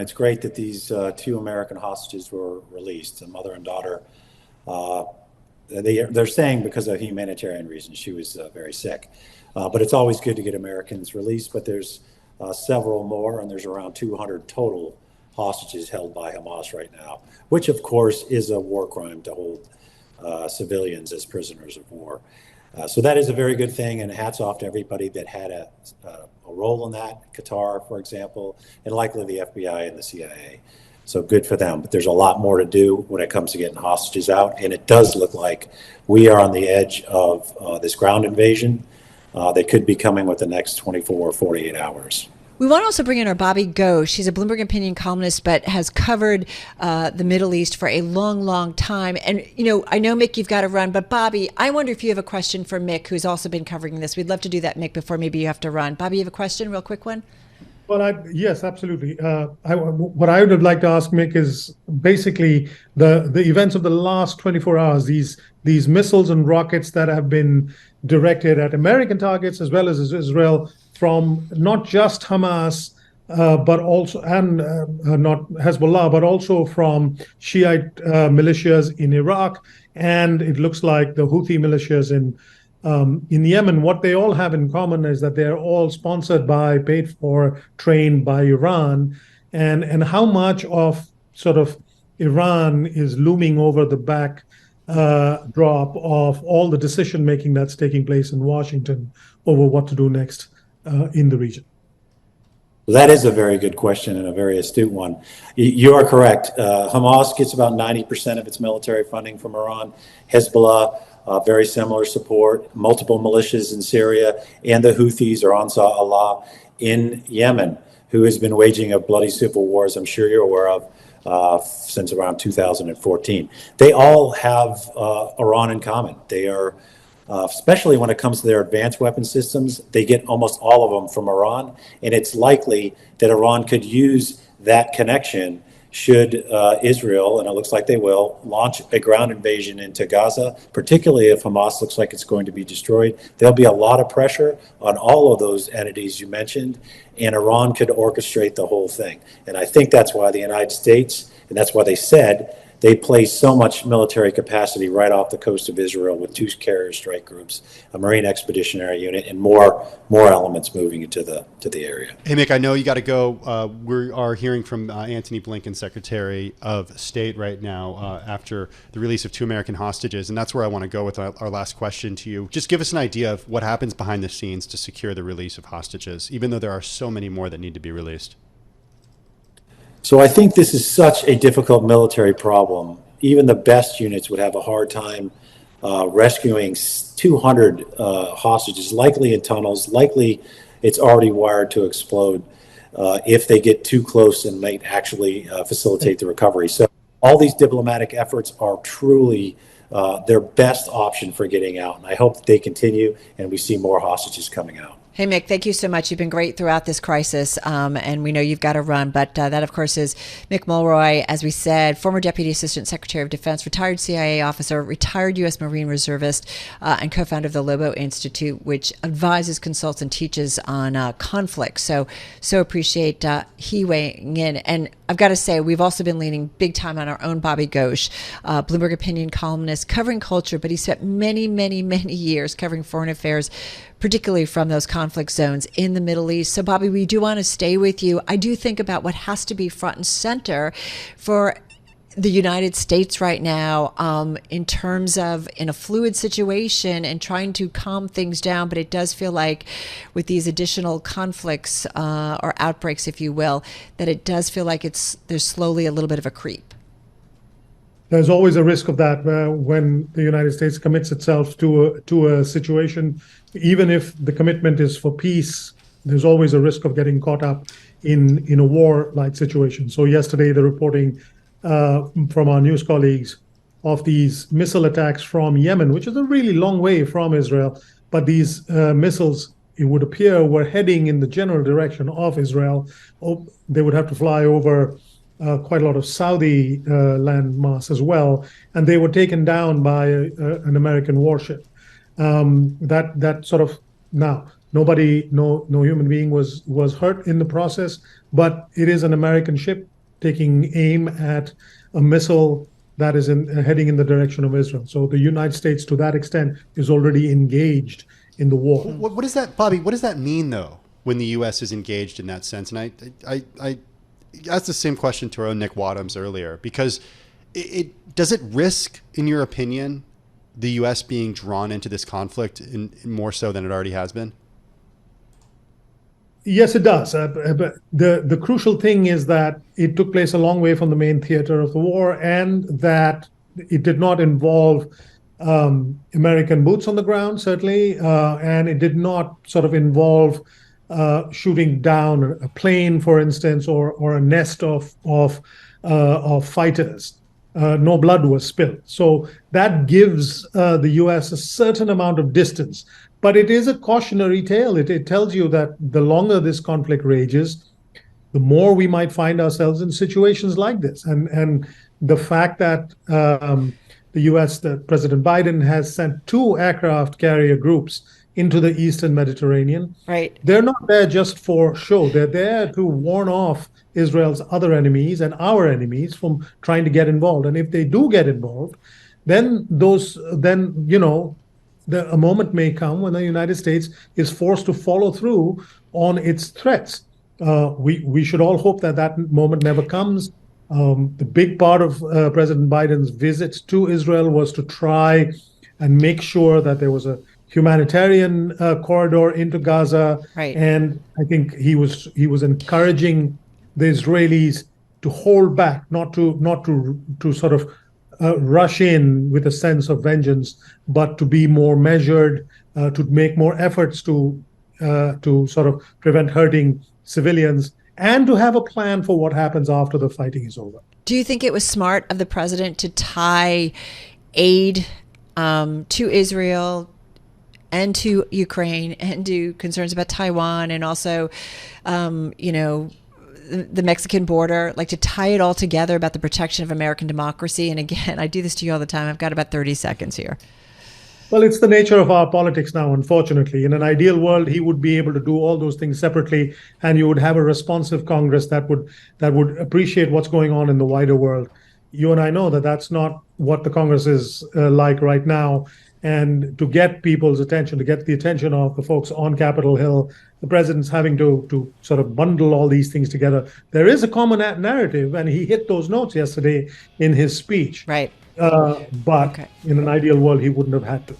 It's great that these two American hostages were released, a mother and daughter. Uh, they're saying because of humanitarian reasons. She was very sick. But it's always good to get Americans released. But there's several more, and there's around 200 total hostages held by Hamas right now, which, of course, is a war crime to hold civilians as prisoners of war. So that is a very good thing, and hats off to everybody that had a role in that. Qatar, for example, and likely the FBI and the CIA. So good for them. But there's a lot more to do when it comes to getting hostages out, and it does look like we are on the edge of this ground invasion. They could be coming with the next 24 or 48 hours. We want to also bring in our Bobby Ghosh. He's a Bloomberg Opinion columnist, but has covered the Middle East for a long, long time. And, I know, Mick, you've got to run. But, Bobby, I wonder if you have a question for Mick, who's also been covering this. We'd love to do that, Mick, before maybe you have to run. Bobby, you have a question, real quick one? Well, yes, absolutely. What I would like to ask Mick is basically the events of the last 24 hours, these missiles and rockets that have been directed at American targets as well as Israel, from not just Hamas, but also, and not Hezbollah, but also from Shiite militias in Iraq, and it looks like the Houthi militias in Yemen. What they all have in common is that they're all sponsored by, paid for, trained by Iran, and how much of sort of Iran is looming over the backdrop of all the decision making that's taking place in Washington over what to do next in the region. That is a very good question and a very astute one. You are correct. Hamas gets about 90% of its military funding from Iran. Hezbollah, very similar support. Multiple militias in Syria, and the Houthis, or Ansar Allah, in Yemen, who has been waging a bloody civil war, as I'm sure you're aware of, since around 2014. They all have Iran in common. They are, especially when it comes to their advanced weapon systems, they get almost all of them from Iran. And it's likely that Iran could use that connection should Israel, and it looks like they will, launch a ground invasion into Gaza, particularly if Hamas looks like it's going to be destroyed. There'll be a lot of pressure on all of those entities you mentioned, and Iran could orchestrate the whole thing. And I think that's why the United States, and that's why they said they place so much military capacity right off the coast of Israel with 2 carrier strike groups, a Marine Expeditionary Unit, and more elements moving into the area. Hey, Mick, I know you got to go. We are hearing from Antony Blinken, Secretary of State, right now after the release of 2 American hostages, and that's where I want to go with our last question to you. Just give us an idea of what happens behind the scenes to secure the release of hostages, even though there are so many more that need to be released. So I think this is such a difficult military problem. Even the best units would have a hard time rescuing 200 hostages, likely in tunnels, likely it's already wired to explode if they get too close and might actually facilitate the recovery. So all these diplomatic efforts are truly their best option for getting out. And I hope that they continue and we see more hostages coming out. Hey, Mick, thank you so much. You've been great throughout this crisis, and we know you've got to run. But that, of course, is Mick Mulroy, as we said, former Deputy Assistant Secretary of Defense, retired CIA officer, retired U.S. Marine reservist, and co-founder of the Lobo Institute, which advises, consults, and teaches on conflict. So appreciate he weighing in. And I've got to say, we've also been leaning big time on our own Bobby Ghosh, Bloomberg Opinion columnist, covering culture, but he spent many, many, many years covering foreign affairs, particularly from those conflict zones in the Middle East. So, Bobby, we do want to stay with you. I do think about what has to be front and center for the United States right now in terms of in a fluid situation and trying to calm things down. But it does feel like with these additional conflicts or outbreaks, if you will, that it does feel like there's slowly a little bit of a creep. There's always a risk of that when the United States commits itself to a situation. Even if the commitment is for peace, there's always a risk of getting caught up in a war-like situation. So yesterday, the reporting from our news colleagues of these missile attacks from Yemen, which is a really long way from Israel, but these missiles, it would appear, were heading in the general direction of Israel. They would have to fly over quite a lot of Saudi landmass as well, and they were taken down by an American warship. That sort of, now no human being was hurt in the process, but it is an American ship taking aim at a missile that is heading in the direction of Israel. So the United States, to that extent, is already engaged in the war. What does that, Bobby? What does that mean, though, when the U.S. is engaged in that sense? And I asked the same question to our own Nick Wadhams earlier, because does it risk, in your opinion, the U.S. being drawn into this conflict in more so than it already has been? Yes, it does. But the crucial thing is that it took place a long way from the main theater of the war, and that it did not involve American boots on the ground, certainly, and it did not sort of involve shooting down a plane, for instance, or a nest of fighters. No blood was spilled. So that gives the U.S. a certain amount of distance. But it is a cautionary tale. It tells you that the longer this conflict rages, the more we might find ourselves in situations like this. And the fact that the U.S., that President Biden has sent 2 aircraft carrier groups into the Eastern Mediterranean. Right. They're not there just for show. They're there to warn off Israel's other enemies and our enemies from trying to get involved. And if they do get involved, then a moment may come when the United States is forced to follow through on its threats. We should all hope that that moment never comes. The big part of President Biden's visit to Israel was to try and make sure that there was a humanitarian corridor into Gaza. Right. And I think he was encouraging the Israelis to hold back, not to sort of rush in with a sense of vengeance, but to be more measured, to make more efforts to sort of prevent hurting civilians, and to have a plan for what happens after the fighting is over. Do you think it was smart of the president to tie aid to Israel and to Ukraine and to concerns about Taiwan and also, the Mexican border, like to tie it all together about the protection of American democracy? And again, I do this to you all the time. I've got about 30 seconds here. Well, it's the nature of our politics now, unfortunately. In an ideal world, he would be able to do all those things separately, and you would have a responsive Congress that would appreciate what's going on in the wider world. You and I know that that's not what the Congress is like right now. And to get people's attention, to get the attention of the folks on Capitol Hill, the president's having to sort of bundle all these things together. There is a common narrative, and he hit those notes yesterday in his speech. Right. But in an ideal world, he wouldn't have had to.